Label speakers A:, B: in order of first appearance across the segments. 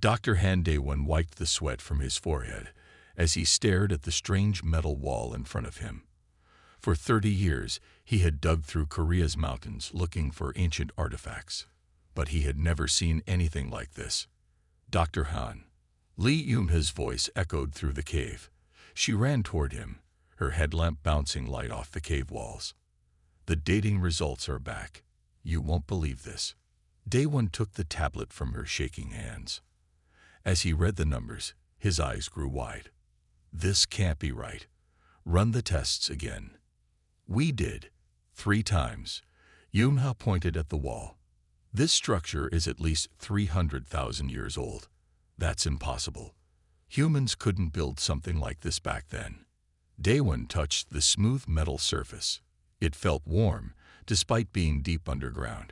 A: Dr. Han Daewon wiped the sweat from his forehead as he stared at the strange metal wall in front of him. For 30 years, he had dug through Korea's mountains looking for ancient artifacts, but he had never seen anything like this. Dr. Han. Lee Yunha's voice echoed through the cave. She ran toward him, her headlamp bouncing light off the cave walls. The dating results are back. You won't believe this. Daewon took the tablet from her shaking hands. As he read the numbers, his eyes grew wide. This can't be right. Run the tests again. We did. 3 times. Yunha pointed at the wall. This structure is at least 300,000 years old. That's impossible. Humans couldn't build something like this back then. Daewon touched the smooth metal surface. It felt warm, despite being deep underground.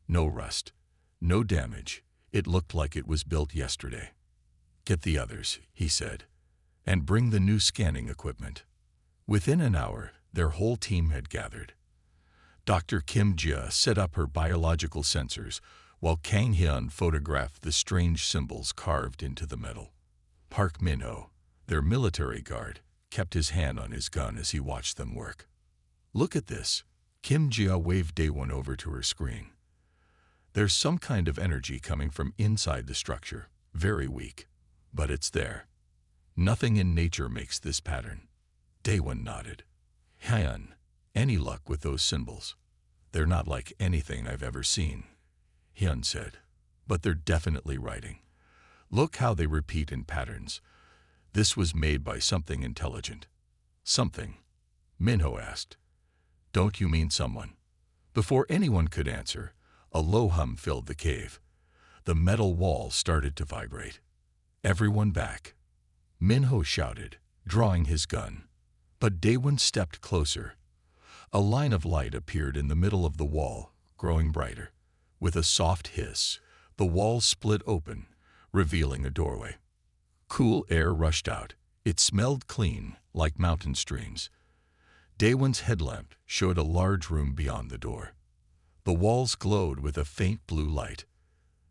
A: No rust, no damage. It looked like it was built yesterday. Get the others, he said, and bring the new scanning equipment. Within an hour, their whole team had gathered. Dr. Kim Jia set up her biological sensors, while Kang Hyun photographed the strange symbols carved into the metal. Park Min-ho, their military guard, kept his hand on his gun as he watched them work. Look at this. Kim Jia waved Daewon over to her screen. There's some kind of energy coming from inside the structure, very weak, but it's there. Nothing in nature makes this pattern. Daewon nodded. Hyun, any luck with those symbols? They're not like anything I've ever seen, Hyun said, but they're definitely writing. Look how they repeat in patterns. This was made by something intelligent. Something? Minho asked. Don't you mean someone? Before anyone could answer, a low hum filled the cave. The metal wall started to vibrate. Everyone back. Minho shouted, drawing his gun. But Daewon stepped closer. A line of light appeared in the middle of the wall, growing brighter. With a soft hiss, the wall split open, revealing a doorway. Cool air rushed out. It smelled clean, like mountain streams. Daewon's headlamp showed a large room beyond the door. The walls glowed with a faint blue light.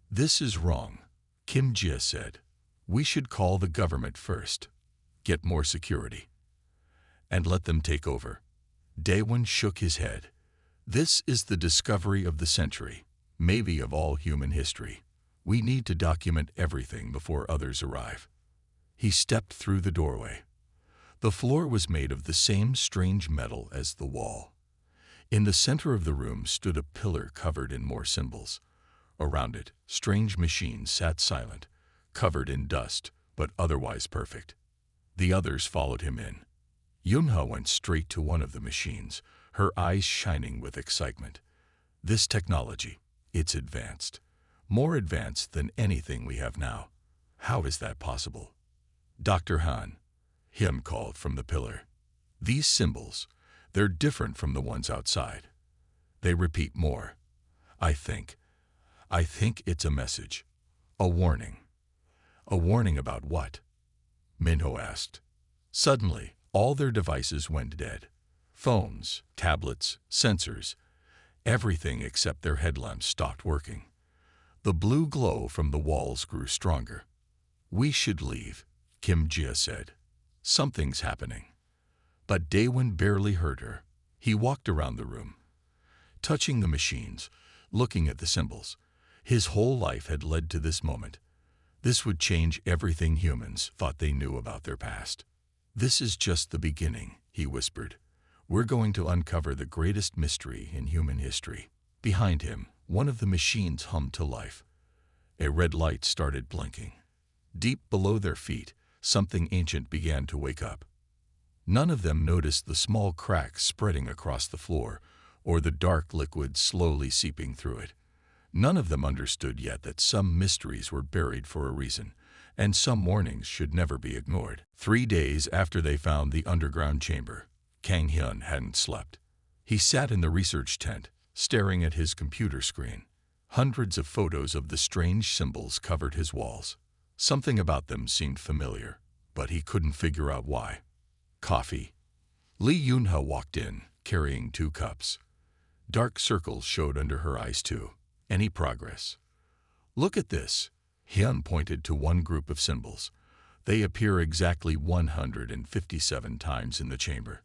A: This is wrong, Kim Jia said. We should call the government first. Get more security. And let them take over. Daewon shook his head. This is the discovery of the century, maybe of all human history. We need to document everything before others arrive. He stepped through the doorway. The floor was made of the same strange metal as the wall. In the center of the room stood a pillar covered in more symbols. Around it, strange machines sat silent, covered in dust, but otherwise perfect. The others followed him in. Yunha went straight to one of the machines, her eyes shining with excitement. This technology, it's advanced. More advanced than anything we have now. How is that possible? Dr. Han, Hyun called from the pillar. These symbols, they're different from the ones outside. They repeat more. I think it's a message. A warning. A warning about what? Minho asked. Suddenly, all their devices went dead. Phones, tablets, sensors. Everything except their headlamps stopped working. The blue glow from the walls grew stronger. We should leave, Kim Jia said. Something's happening. But Daewon barely heard her. He walked around the room, touching the machines, looking at the symbols. His whole life had led to this moment. This would change everything humans thought they knew about their past. This is just the beginning, he whispered. We're going to uncover the greatest mystery in human history. Behind him, one of the machines hummed to life. A red light started blinking. Deep below their feet, something ancient began to wake up. None of them noticed the small cracks spreading across the floor or the dark liquid slowly seeping through it. None of them understood yet that some mysteries were buried for a reason, and some warnings should never be ignored. 3 days after they found the underground chamber, Kang Hyun hadn't slept. He sat in the research tent, staring at his computer screen. Hundreds of photos of the strange symbols covered his walls. Something about them seemed familiar, but he couldn't figure out why. Coffee. Lee Yunha walked in, carrying 2 cups. Dark circles showed under her eyes too. Any progress? Look at this. Hyun pointed to one group of symbols. They appear exactly 157 times in the chamber.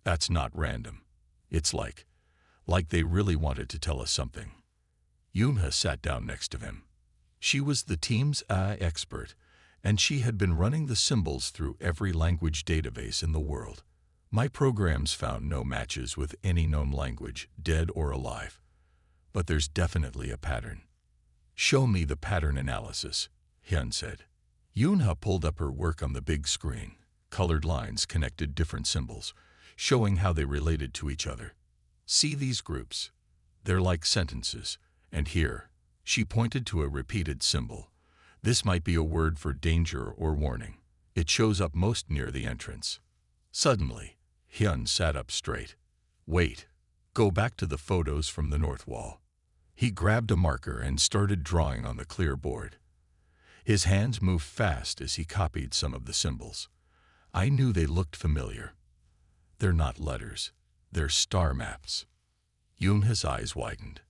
A: That's not random. It's like they really wanted to tell us something. Yoonha sat down next to him. She was the team's AI expert, and she had been running the symbols through every language database in the world. My programs found no matches with any known language, dead or alive. But there's definitely a pattern. Show me the pattern analysis, Hyun said. Yoonha pulled up her work on the big screen. Colored lines connected different symbols, showing how they related to each other. See these groups? They're like sentences. And here, she pointed to a repeated symbol. This might be a word for danger or warning. It shows up most near the entrance. Suddenly, Hyun sat up straight. Wait, go back to the photos from the north wall. He grabbed a marker and started drawing on the clear board. His hands moved fast as he copied some of the symbols. I knew they looked familiar. They're not letters. They're star maps. Yoonha's eyes widened.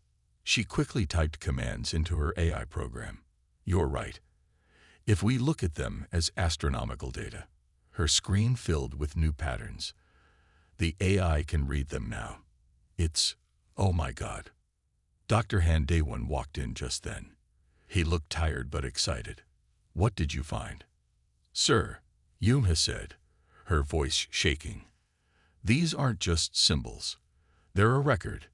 A: She quickly typed commands into her AI program. You're right. If we look at them as astronomical data, her screen filled with new patterns. The AI can read them now. Oh my God. Dr. Han Daewon walked in just then. He looked tired but excited. What did you find? Sir, Yoonha said, her voice shaking. These aren't just symbols. They're a record,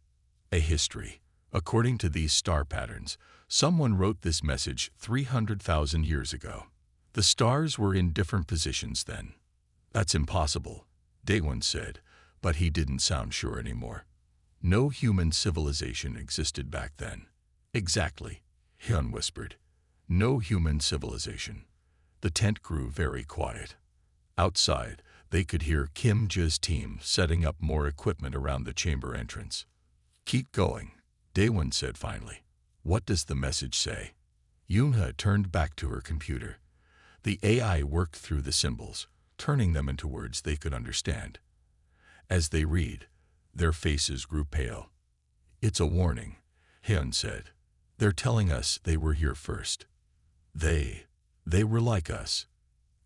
A: a history. According to these star patterns, someone wrote this message 300,000 years ago. The stars were in different positions then. That's impossible, Daewon said, but he didn't sound sure anymore. No human civilization existed back then. Exactly, Hyun whispered. No human civilization. The tent grew very quiet. Outside, they could hear Kim Ja's team setting up more equipment around the chamber entrance. Keep going, Daewon said finally. What does the message say? Yoonha turned back to her computer. The AI worked through the symbols, turning them into words they could understand. As they read, their faces grew pale. It's a warning, Hyun said. They're telling us they were here first. They were like us.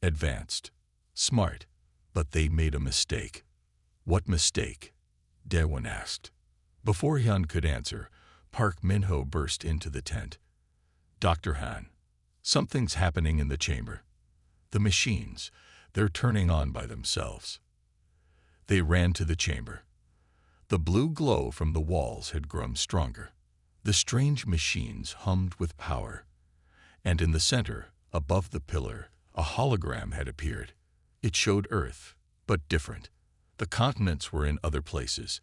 A: Advanced. Smart. But they made a mistake. What mistake? Daewon asked. Before Hyun could answer, Park Min-ho burst into the tent. Dr. Han, something's happening in the chamber. The machines, they're turning on by themselves. They ran to the chamber. The blue glow from the walls had grown stronger. The strange machines hummed with power. And in the center, above the pillar, a hologram had appeared. It showed Earth, but different. The continents were in other places,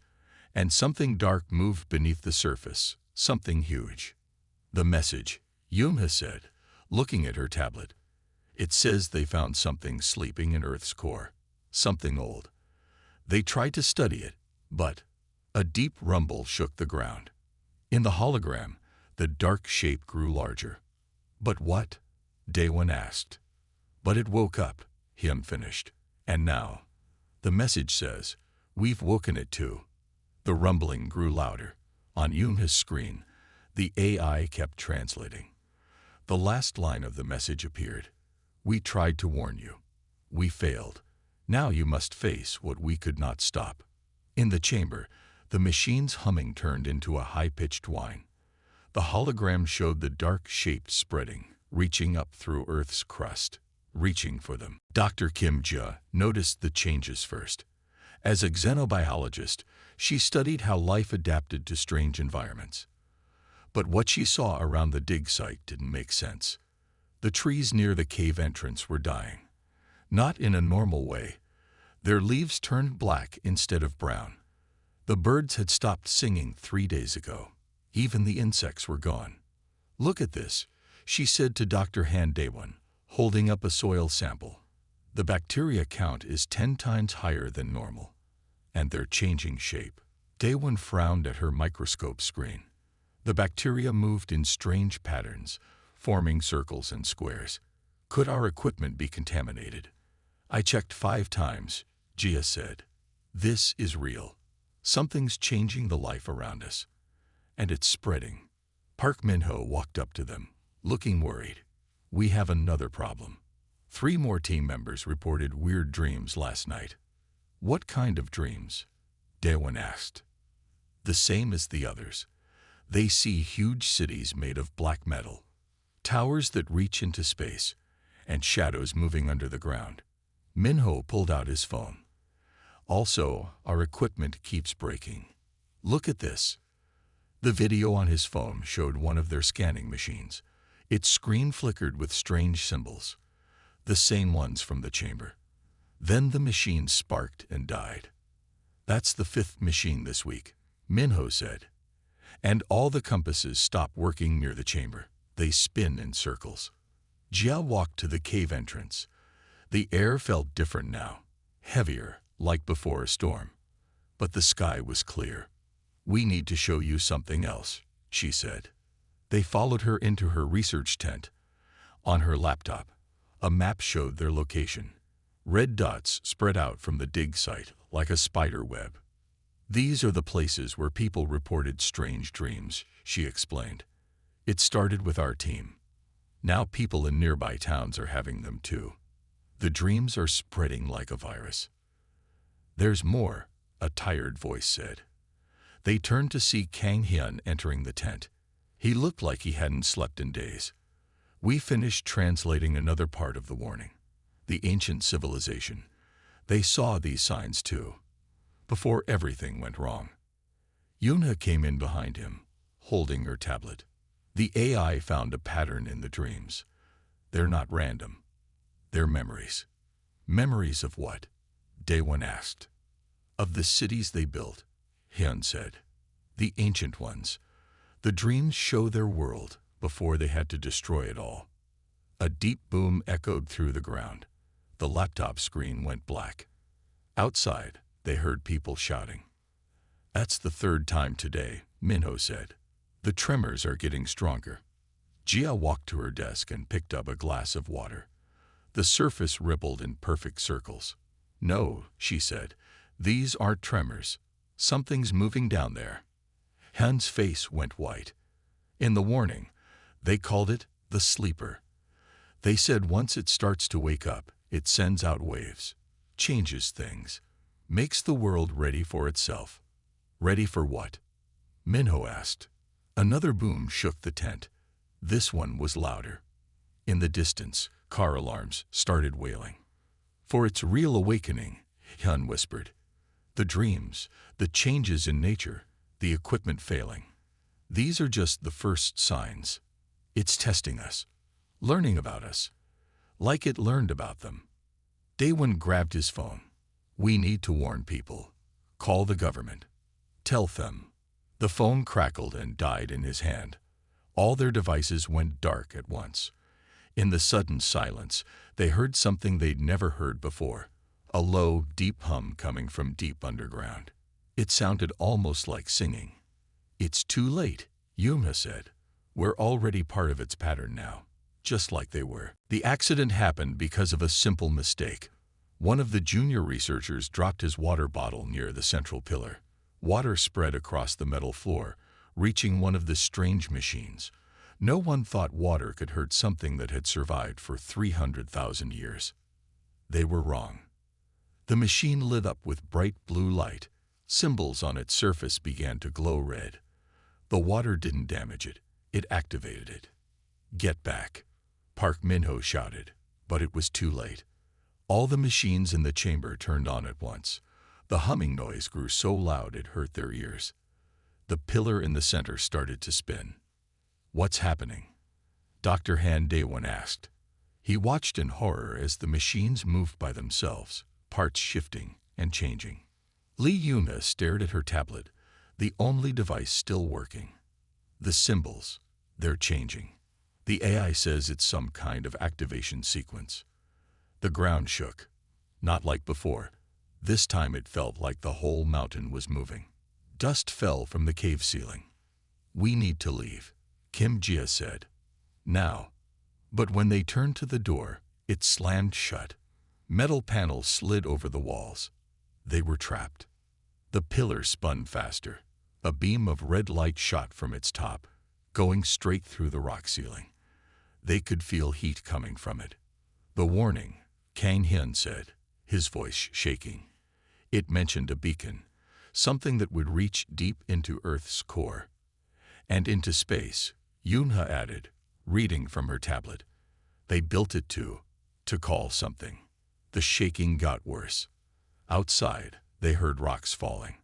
A: and something dark moved beneath the surface, something huge. The message, Yoonha said, looking at her tablet. It says they found something sleeping in Earth's core, something old. They tried to study it, but a deep rumble shook the ground. In the hologram, the dark shape grew larger. But what? Daewon asked. But it woke up, Hyun finished. And now, the message says, we've woken it too. The rumbling grew louder. On Yoonha's screen, the AI kept translating. The last line of the message appeared. We tried to warn you. We failed. Now you must face what we could not stop. In the chamber, the machine's humming turned into a high-pitched whine. The hologram showed the dark shape spreading, reaching up through Earth's crust, reaching for them. Dr. Kim Ja noticed the changes first. As a xenobiologist, she studied how life adapted to strange environments. But what she saw around the dig site didn't make sense. The trees near the cave entrance were dying. Not in a normal way. Their leaves turned black instead of brown. The birds had stopped singing 3 days ago. Even the insects were gone. Look at this, she said to Dr. Han Daewon, holding up a soil sample. The bacteria count is 10 times higher than normal. And they're changing shape. Daewon frowned at her microscope screen. The bacteria moved in strange patterns, forming circles and squares. Could our equipment be contaminated? I checked 5 times, Jia said. This is real. Something's changing the life around us. And it's spreading. Park Min-ho walked up to them. looking worried. We have another problem. 3 more team members reported weird dreams last night. What kind of dreams? Daewon asked. The same as the others. They see huge cities made of black metal, towers that reach into space, and shadows moving under the ground. Minho pulled out his phone. Also, our equipment keeps breaking. Look at this. The video on his phone showed one of their scanning machines. Its screen flickered with strange symbols, the same ones from the chamber. Then the machine sparked and died. That's the 5th machine this week, Minho said. And all the compasses stop working near the chamber. They spin in circles. Jia walked to the cave entrance. The air felt different now, heavier, like before a storm. But the sky was clear. We need to show you something else, she said. They followed her into her research tent. On her laptop, a map showed their location. Red dots spread out from the dig site like a spider web. These are the places where people reported strange dreams, she explained. It started with our team. Now people in nearby towns are having them too. The dreams are spreading like a virus. There's more, a tired voice said. They turned to see Kang Hyun entering the tent. He looked like he hadn't slept in days. We finished translating another part of the warning. The ancient civilization. They saw these signs too, before everything went wrong. Yuna came in behind him, holding her tablet. The AI found a pattern in the dreams. They're not random. They're memories. Memories of what? Daewon asked. Of the cities they built, Hyun said. The ancient ones. The dreams show their world before they had to destroy it all. A deep boom echoed through the ground. The laptop screen went black. Outside, they heard people shouting. That's the 3rd time today, Minho said. The tremors are getting stronger. Jia walked to her desk and picked up a glass of water. The surface rippled in perfect circles. No, she said, these aren't tremors. Something's moving down there. Hyun's face went white. In the warning, they called it the sleeper. They said once it starts to wake up, it sends out waves, changes things, makes the world ready for itself. Ready for what? Minho asked. Another boom shook the tent. This one was louder. In the distance, car alarms started wailing. For its real awakening, Hyun whispered. The dreams, the changes in nature, the equipment failing. These are just the first signs. It's testing us, learning about us, like it learned about them. Daewon grabbed his phone. We need to warn people. Call the government. Tell them. The phone crackled and died in his hand. All their devices went dark at once. In the sudden silence, they heard something they'd never heard before. A low, deep hum coming from deep underground. It sounded almost like singing. It's too late, Yuma said. We're already part of its pattern now, just like they were. The accident happened because of a simple mistake. One of the junior researchers dropped his water bottle near the central pillar. Water spread across the metal floor, reaching one of the strange machines. No one thought water could hurt something that had survived for 300,000 years. They were wrong. The machine lit up with bright blue light. Symbols on its surface began to glow red. The water didn't damage it. It activated it. Get back, Park Minho shouted, but it was too late. All the machines in the chamber turned on at once. The humming noise grew so loud it hurt their ears. The pillar in the center started to spin. What's happening? Dr. Han Daewon asked. He watched in horror as the machines moved by themselves, parts shifting and changing. Lee Yuna stared at her tablet, the only device still working. The symbols, they're changing. The AI says it's some kind of activation sequence. The ground shook. Not like before. This time it felt like the whole mountain was moving. Dust fell from the cave ceiling. We need to leave, Kim Jia said. Now. But when they turned to the door, it slammed shut. Metal panels slid over the walls. They were trapped. The pillar spun faster. A beam of red light shot from its top, going straight through the rock ceiling. They could feel heat coming from it. "The warning," Kang Hyun said, his voice shaking. It mentioned a beacon, something that would reach deep into Earth's core. "And into space," Yoonha added, reading from her tablet. "They built it to call something." The shaking got worse. Outside, they heard rocks falling.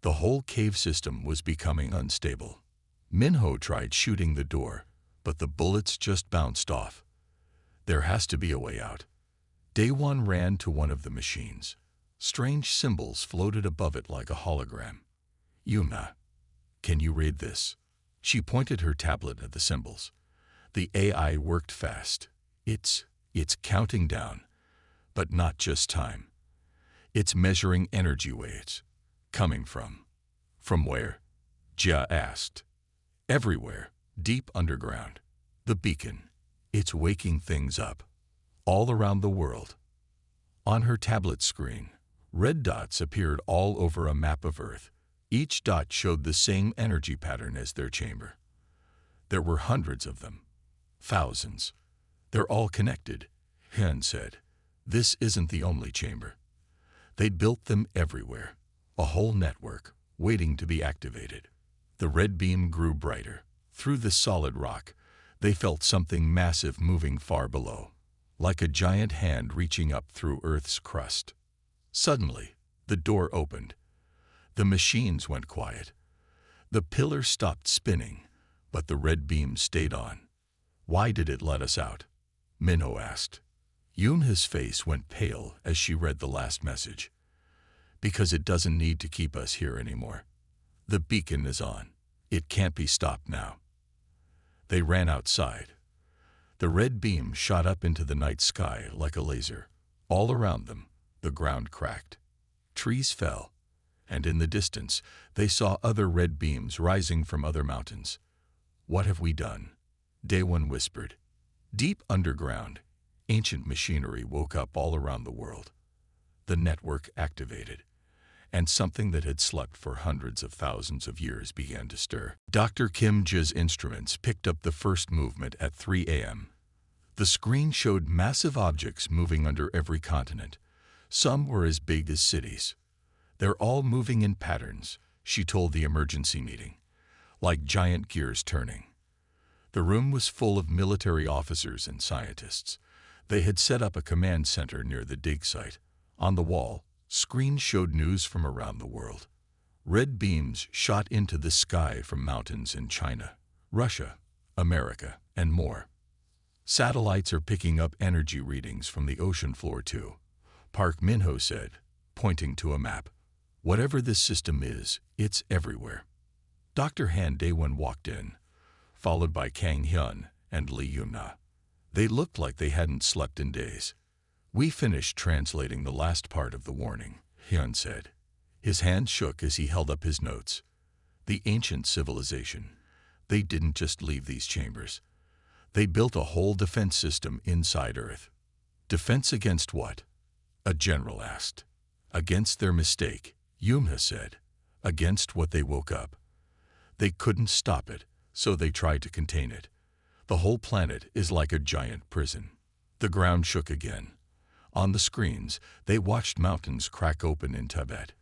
A: The whole cave system was becoming unstable. Minho tried shooting the door, but the bullets just bounced off. "There has to be a way out." Daewon ran to one of the machines. Strange symbols floated above it like a hologram. "Yuna, can you read this?" She pointed her tablet at the symbols. The AI worked fast. It's counting down, but not just time. It's measuring energy waves. "Coming from?" "From where?" Jia asked. "Everywhere, deep underground. The beacon. It's waking things up. All around the world." On her tablet screen, red dots appeared all over a map of Earth. Each dot showed the same energy pattern as their chamber. There were hundreds of them. Thousands. "They're all connected," Hyun said. "This isn't the only chamber. They'd built them everywhere. A whole network, waiting to be activated." The red beam grew brighter. Through the solid rock, they felt something massive moving far below, like a giant hand reaching up through Earth's crust. Suddenly, the door opened. The machines went quiet. The pillar stopped spinning, but the red beam stayed on. "Why did it let us out?" Minho asked. Yoonha's face went pale as she read the last message. "Because it doesn't need to keep us here anymore. The beacon is on. It can't be stopped now." They ran outside. The red beam shot up into the night sky like a laser. All around them, the ground cracked. Trees fell, and in the distance, they saw other red beams rising from other mountains. "What have we done?" Daewon whispered. Deep underground, ancient machinery woke up all around the world. The network activated, and something that had slept for hundreds of thousands of years began to stir. Dr. Kim Ja's instruments picked up the first movement at 3 a.m. The screen showed massive objects moving under every continent. Some were as big as cities. "They're all moving in patterns," she told the emergency meeting, "like giant gears turning." The room was full of military officers and scientists. They had set up a command center near the dig site. On the wall, screens showed news from around the world. Red beams shot into the sky from mountains in China, Russia, America, and more. "Satellites are picking up energy readings from the ocean floor too," Park Minho said, pointing to a map. "Whatever this system is, it's everywhere." Dr. Han Daewon walked in, followed by Kang Hyun and Lee Yoon-na. They looked like they hadn't slept in days. "We finished translating the last part of the warning," Hyun said. His hand shook as he held up his notes. "The ancient civilization. They didn't just leave these chambers. They built a whole defense system inside Earth." "Defense against what?" a general asked. "Against their mistake," Yoonha said. "Against what they woke up. They couldn't stop it, so they tried to contain it. The whole planet is like a giant prison." The ground shook again. On the screens, they watched mountains crack open in Tibet.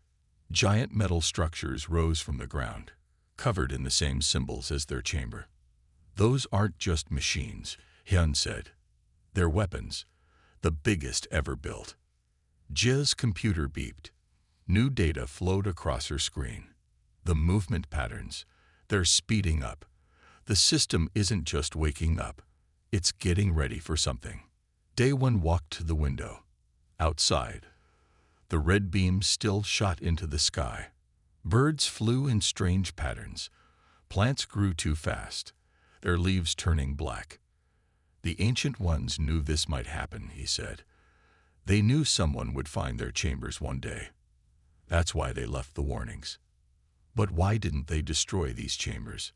A: Giant metal structures rose from the ground, covered in the same symbols as their chamber. "Those aren't just machines," Hyun said. "They're weapons, the biggest ever built." Jia's computer beeped. New data flowed across her screen. The movement patterns, they're speeding up. The system isn't just waking up, it's getting ready for something. Daewon walked to the window. Outside, the red beam still shot into the sky. Birds flew in strange patterns. Plants grew too fast, their leaves turning black. "The Ancient Ones knew this might happen," he said. "They knew someone would find their chambers one day. That's why they left the warnings." "But why didn't they destroy these chambers?"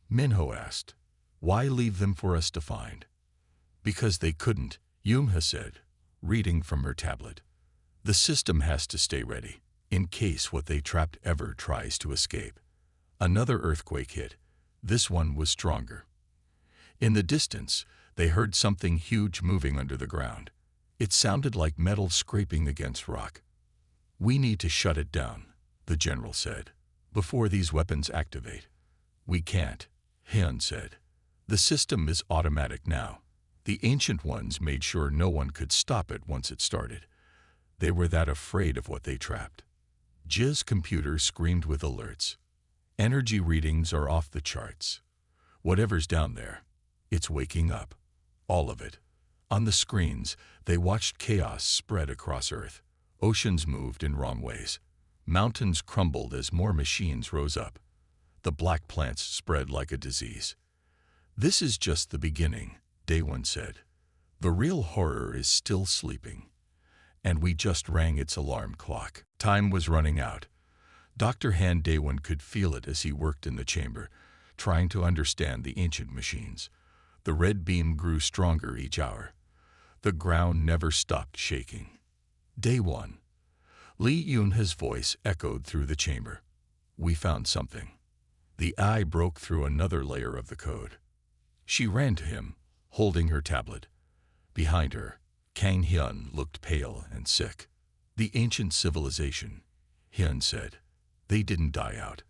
A: Minho asked. "Why leave them for us to find?" "Because they couldn't," Yoonha said, reading from her tablet. "The system has to stay ready, in case what they trapped ever tries to escape." Another earthquake hit. This one was stronger. In the distance, They heard something huge moving under the ground. It sounded like metal scraping against rock. "We need to shut it down," the general said, "before these weapons activate." "We can't," Hyun said. "The system is automatic now. The Ancient Ones made sure no one could stop it once it started. They were that afraid of what they trapped." Jiz's computer screamed with alerts. "Energy readings are off the charts. Whatever's down there, it's waking up. All of it." On the screens, they watched chaos spread across Earth. Oceans moved in wrong ways. Mountains crumbled as more machines rose up. The black plants spread like a disease. "This is just the beginning," Daewon said. "The real horror is still sleeping." And we just rang its alarm clock. Time was running out. Dr. Han Daewon could feel it as he worked in the chamber, trying to understand the ancient machines. The red beam grew stronger each hour. The ground never stopped shaking. "Daewon." Lee Yunha's voice echoed through the chamber. "We found something." The eye broke through another layer of the code. She ran to him, holding her tablet. Behind her, Kang Hyun looked pale and sick. "The ancient civilization," Hyun said. "They didn't die out.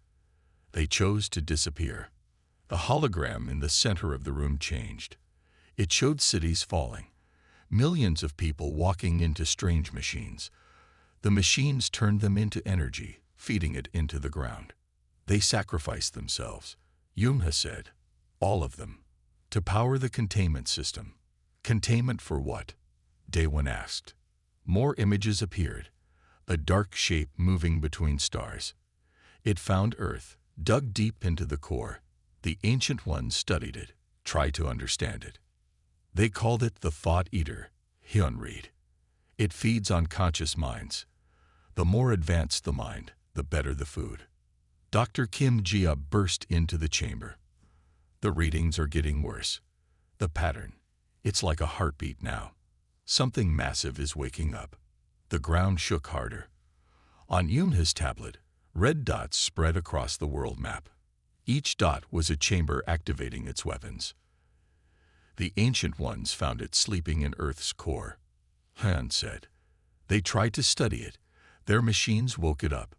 A: They chose to disappear." The hologram in the center of the room changed. It showed cities falling, millions of people walking into strange machines. The machines turned them into energy, feeding it into the ground. "They sacrificed themselves," Yunha said. "All of them. To power the containment system." "Containment for what?" Daewon asked. More images appeared, a dark shape moving between stars. It found Earth, dug deep into the core. The Ancient Ones studied it, tried to understand it. "They called it the Thought Eater," Hyun read. "It feeds on conscious minds. The more advanced the mind, the better the food." Dr. Kim Jia burst into the chamber. "The readings are getting worse. The pattern, it's like a heartbeat now. Something massive is waking up." The ground shook harder. On Yunha's tablet, red dots spread across the world map. Each dot was a chamber activating its weapons. "The Ancient Ones found it sleeping in Earth's core," Han said. "They tried to study it. Their machines woke it up,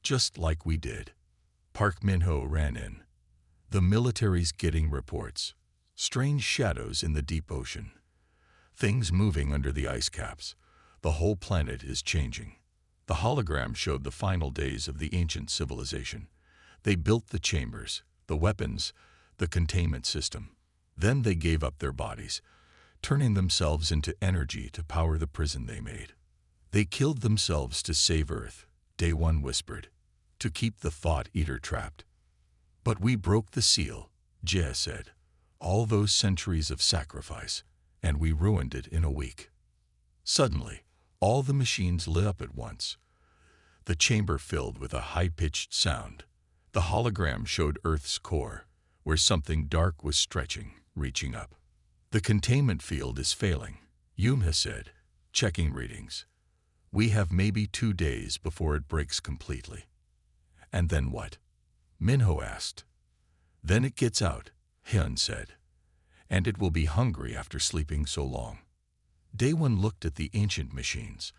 A: just like we did." Park Min-ho ran in. "The military's getting reports. Strange shadows in the deep ocean. Things moving under the ice caps. The whole planet is changing." The hologram showed the final days of the ancient civilization. They built the chambers, the weapons, the containment system. Then they gave up their bodies, turning themselves into energy to power the prison they made. "They killed themselves to save Earth," Daewon whispered, "to keep the Thought Eater trapped." "But we broke the seal," Jae said. "All those centuries of sacrifice, and we ruined it in a week." Suddenly, all the machines lit up at once. The chamber filled with a high-pitched sound. The hologram showed Earth's core, where something dark was stretching, reaching up. "The containment field is failing," Yunha said, checking readings. "We have maybe 2 days before it breaks completely." "And then what?" Minho asked. "Then it gets out," Hyun said. "And it will be hungry after sleeping so long." Daewon looked at the ancient machines,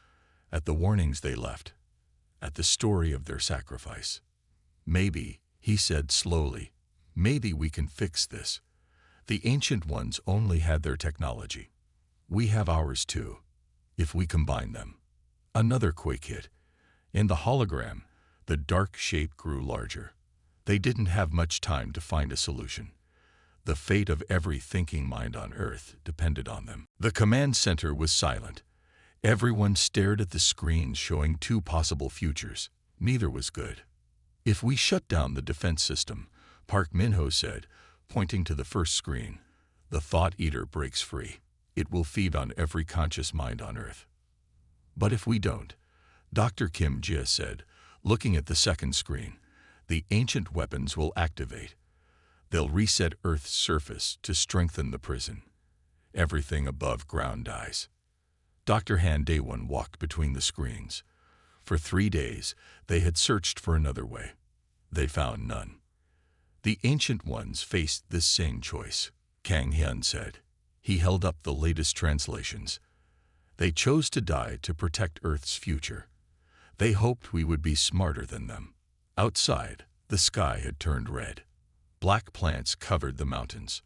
A: at the warnings they left, at the story of their sacrifice. "Maybe," he said slowly, "maybe we can fix this. The Ancient Ones only had their technology. We have ours too, if we combine them." Another quake hit. In the hologram, the dark shape grew larger. They didn't have much time to find a solution. The fate of every thinking mind on Earth depended on them. The command center was silent. Everyone stared at the screens showing 2 possible futures. Neither was good. "If we shut down the defense system," Park Min-ho said, pointing to the first screen, "the Thought Eater breaks free. It will feed on every conscious mind on Earth." "But if we don't," Dr. Kim Jia said, looking at the second screen, "the ancient weapons will activate. They'll reset Earth's surface to strengthen the prison. Everything above ground dies." Dr. Han Daewon walked between the screens. For 3 days, they had searched for another way. They found none. "The Ancient Ones faced this same choice," Kang Hyun said. He held up the latest translations. They chose to die to protect Earth's future. They hoped we would be smarter than them. Outside, the sky had turned red. Black plants covered the mountains.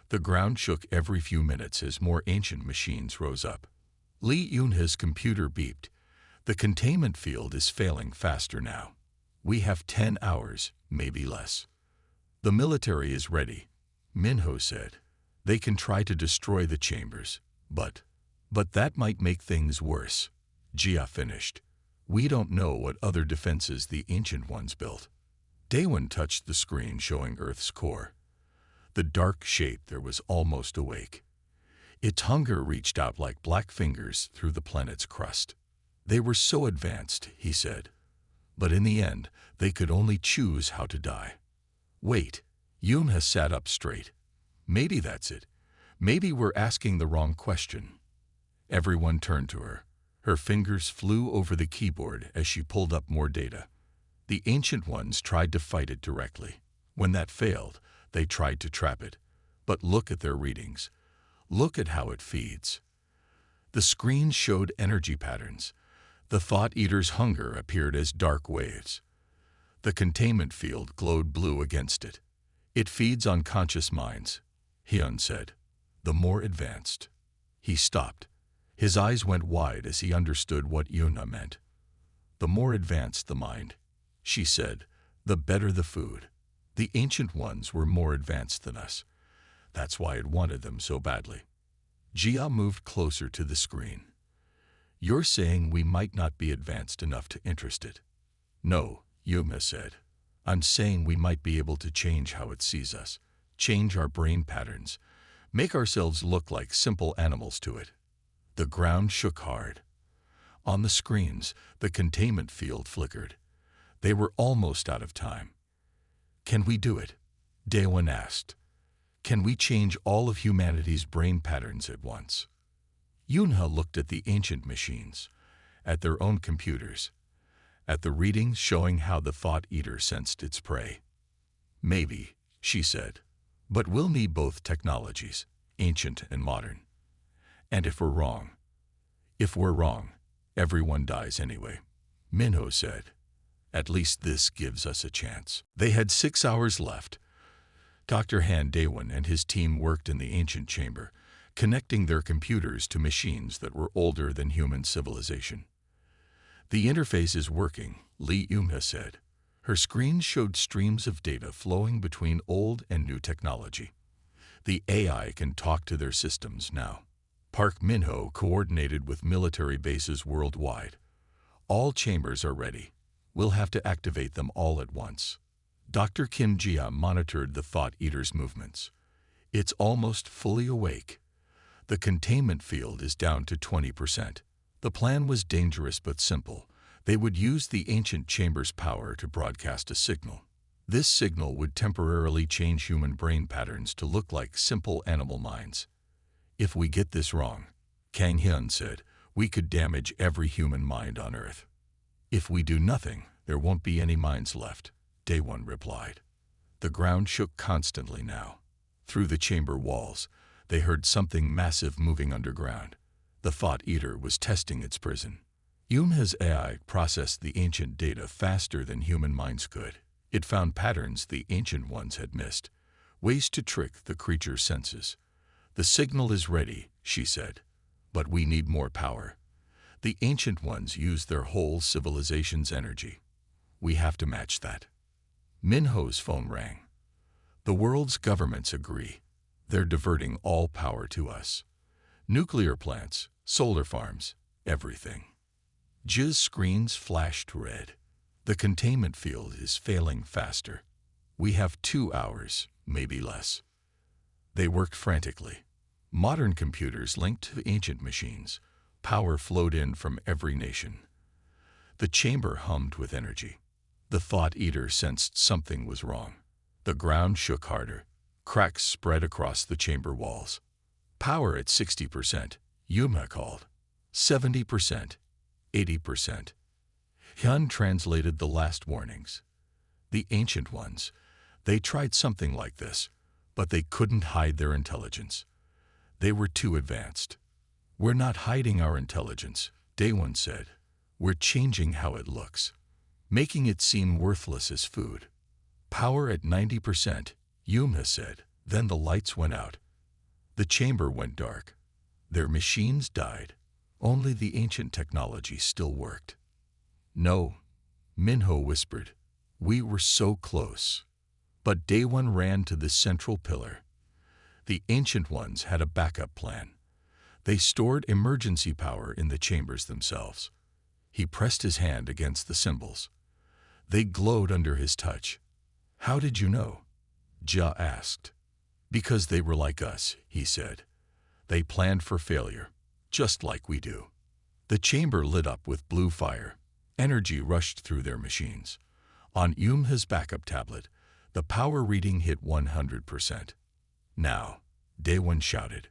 A: The ground shook every few minutes as more ancient machines rose up. Li Yunhe's computer beeped. The containment field is failing faster now. We have 10 hours, maybe less. The military is ready, Minho said. They can try to destroy the chambers, but that might make things worse. Jia finished. We don't know what other defenses the Ancient Ones built. Daewon touched the screen showing Earth's core. The dark shape there was almost awake. Its hunger reached out like black fingers through the planet's crust. They were so advanced, he said. But in the end, they could only choose how to die. Wait, Yunhe sat up straight. Maybe that's it. Maybe we're asking the wrong question. Everyone turned to her. Her fingers flew over the keyboard as she pulled up more data. The Ancient Ones tried to fight it directly. When that failed, they tried to trap it. But look at their readings. Look at how it feeds. The screen showed energy patterns. The Thought Eater's hunger appeared as dark waves. The containment field glowed blue against it. It feeds on conscious minds, Hyun said. The more advanced. He stopped. His eyes went wide as he understood what Yunhe meant. The more advanced the mind, she said, the better the food. The Ancient Ones were more advanced than us. That's why it wanted them so badly. Jia moved closer to the screen. You're saying we might not be advanced enough to interest it. No, Yunhe said. I'm saying we might be able to change how it sees us, change our brain patterns, make ourselves look like simple animals to it. The ground shook hard. On the screens, the containment field flickered. They were almost out of time. Can we do it? Daewon asked. Can we change all of humanity's brain patterns at once? Yunhe looked at the ancient machines, at their own computers, at the readings showing how the Thought Eater sensed its prey. Maybe, she said, but we'll need both technologies, ancient and modern. And if we're wrong, everyone dies anyway, Minho said. At least this gives us a chance. They had 6 hours left. Dr. Han Daewon and his team worked in the ancient chamber, connecting their computers to machines that were older than human civilization. The interface is working, Li Yunhe said. Her screen showed streams of data flowing between old and new technology. The AI can talk to their systems now. Park Minho coordinated with military bases worldwide. All chambers are ready. We'll have to activate them all at once. Dr. Kim Jia monitored the Thought Eater's movements. It's almost fully awake. The containment field is down to 20%. The plan was dangerous but simple. They would use the ancient chamber's power to broadcast a signal. This signal would temporarily change human brain patterns to look like simple animal minds. If we get this wrong, Kang Hyun said, we could damage every human mind on Earth. If we do nothing, there won't be any minds left, Daewon replied. The ground shook constantly now. Through the chamber walls, they heard something massive moving underground. The Thought Eater was testing its prison. Yunhe's AI processed the ancient data faster than human minds could. It found patterns the Ancient Ones had missed, ways to trick the creature's senses. The signal is ready, she said, but we need more power. The Ancient Ones use their whole civilization's energy. We have to match that. Minho's phone rang. The world's governments agree. They're diverting all power to us. Nuclear plants, solar farms, everything. Ji's screens flashed red. The containment field is failing faster. We have 2 hours, maybe less. They worked frantically. Modern computers linked to ancient machines. Power flowed in from every nation. The chamber hummed with energy. The Thought Eater sensed something was wrong. The ground shook harder. Cracks spread across the chamber walls. Power at 60%, Yunhe called. 70%, 80%. Hyun translated the last warnings. The Ancient Ones. They tried something like this, but they couldn't hide their intelligence. They were too advanced. "We're not hiding our intelligence," Day One said. "We're changing how it looks, making it seem worthless as food." "Power at 90%, Yumha said. Then the lights went out. The chamber went dark. Their machines died. Only the ancient technology still worked. "No," Minho whispered. "We were so close." But Day One ran to the central pillar. The Ancient Ones had a backup plan. They stored emergency power in the chambers themselves. He pressed his hand against the symbols. They glowed under his touch. "How did you know?" Jia asked. "Because they were like us," he said. "They planned for failure, just like we do." The chamber lit up with blue fire. Energy rushed through their machines. On Yumha's backup tablet, the power reading hit 100%. "Now," Day One shouted.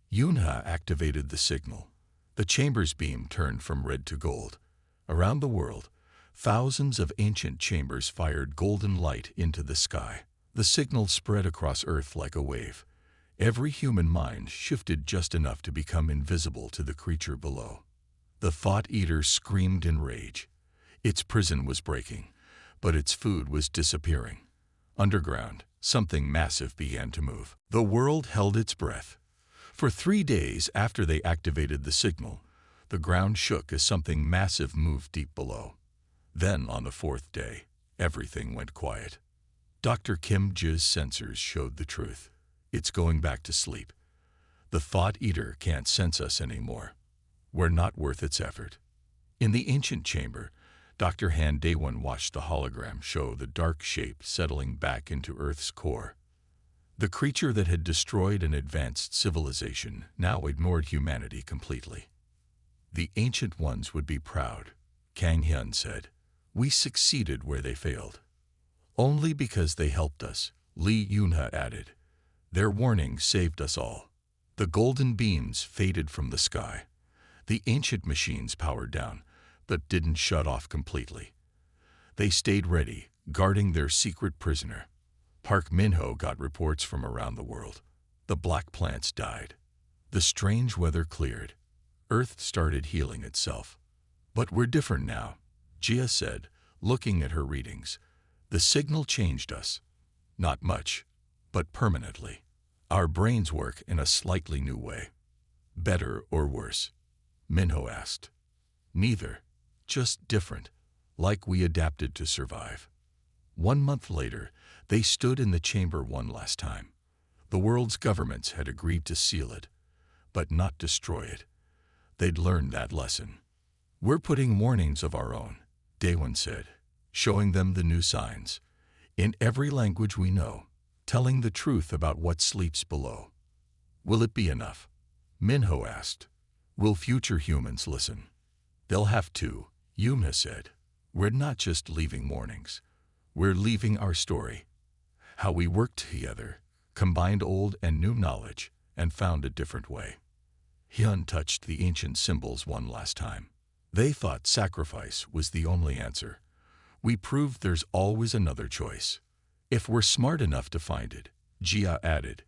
A: Yunha activated the signal. The chamber's beam turned from red to gold. Around the world, thousands of ancient chambers fired golden light into the sky. The signal spread across Earth like a wave. Every human mind shifted just enough to become invisible to the creature below. The Thought Eater screamed in rage. Its prison was breaking, but its food was disappearing. Underground, something massive began to move. The world held its breath. For 3 days after they activated the signal, the ground shook as something massive moved deep below. Then, on the 4th day, everything went quiet. Dr. Kim Ji's sensors showed the truth. It's going back to sleep. The Thought Eater can't sense us anymore. We're not worth its effort. In the ancient chamber, Dr. Han Day One watched the hologram show the dark shape settling back into Earth's core. The creature that had destroyed an advanced civilization now ignored humanity completely. "The Ancient Ones would be proud," Kang Hyun said. "We succeeded where they failed." "Only because they helped us," Lee Yunha added. "Their warning saved us all." The golden beams faded from the sky. The ancient machines powered down, but didn't shut off completely. They stayed ready, guarding their secret prisoner. Park Minho got reports from around the world. The black plants died. The strange weather cleared. Earth started healing itself. "But we're different now," Jia said, looking at her readings. "The signal changed us. Not much, but permanently. Our brains work in a slightly new way." "Better or worse?" Minho asked. "Neither. Just different, like we adapted to survive." 1 month later, they stood in the chamber one last time. The world's governments had agreed to seal it, but not destroy it. They'd learned that lesson. "We're putting warnings of our own," Day One said, showing them the new signs. "In every language we know, telling the truth about what sleeps below." "Will it be enough?" Minho asked. "Will future humans listen?" "They'll have to," Yumha said. "We're not just leaving warnings. We're leaving our story. How we worked together, combined old and new knowledge, and found a different way." Hyun touched the ancient symbols one last time. "They thought sacrifice was the only answer. We proved there's always another choice. If we're smart enough to find it," Jia added.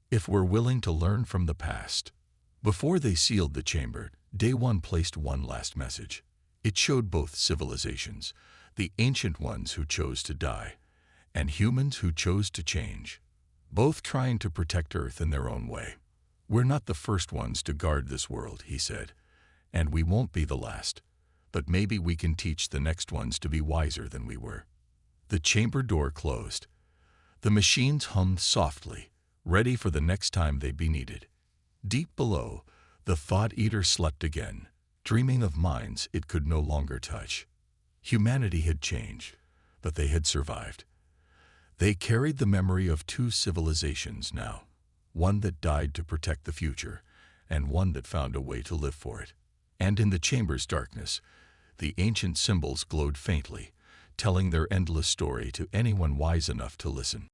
A: "If we're willing to learn from the past." Before they sealed the chamber, Day One placed one last message. It showed both civilizations, the ancient ones who chose to die, and humans who chose to change, both trying to protect Earth in their own way. "We're not the first ones to guard this world," he said, "and we won't be the last, but maybe we can teach the next ones to be wiser than we were." The chamber door closed. The machines hummed softly, ready for the next time they'd be needed. Deep below, the Thought Eater slept again, dreaming of minds it could no longer touch. Humanity had changed, but they had survived. They carried the memory of 2 civilizations now, one that died to protect the future, and one that found a way to live for it. And in the chamber's darkness, the ancient symbols glowed faintly, telling their endless story to anyone wise enough to listen.